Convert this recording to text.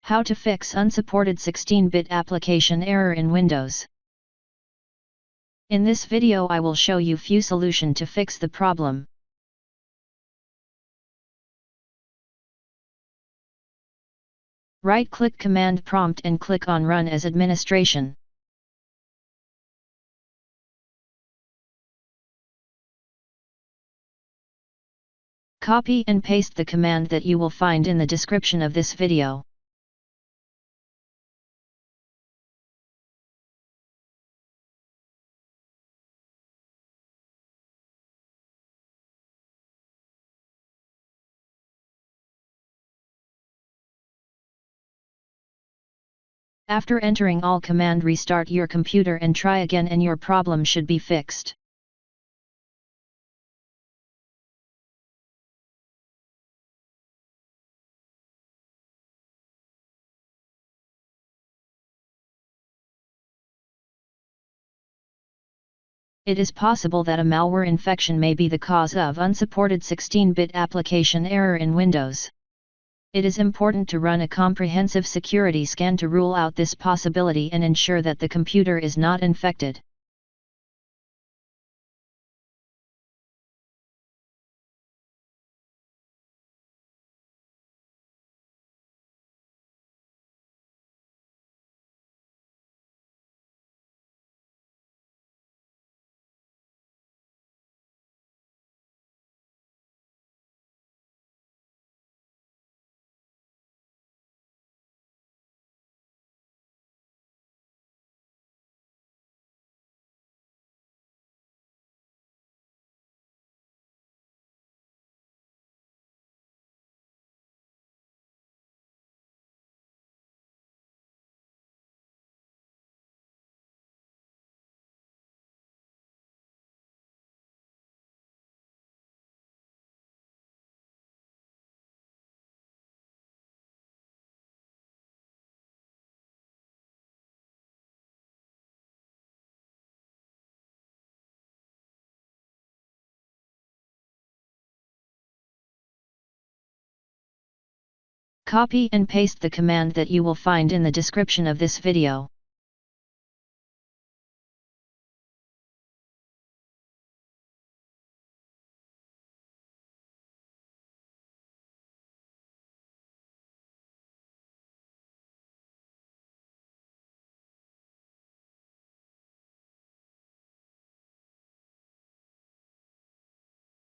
How to fix unsupported 16-bit application error in Windows. In this video I will show you few solution to fix the problem. Right-click Command Prompt and click on Run as Administration. Copy and paste the command that you will find in the description of this video. After entering all command, restart your computer and try again and your problem should be fixed. It is possible that a malware infection may be the cause of unsupported 16-bit application error in Windows. It is important to run a comprehensive security scan to rule out this possibility and ensure that the computer is not infected. Copy and paste the command that you will find in the description of this video.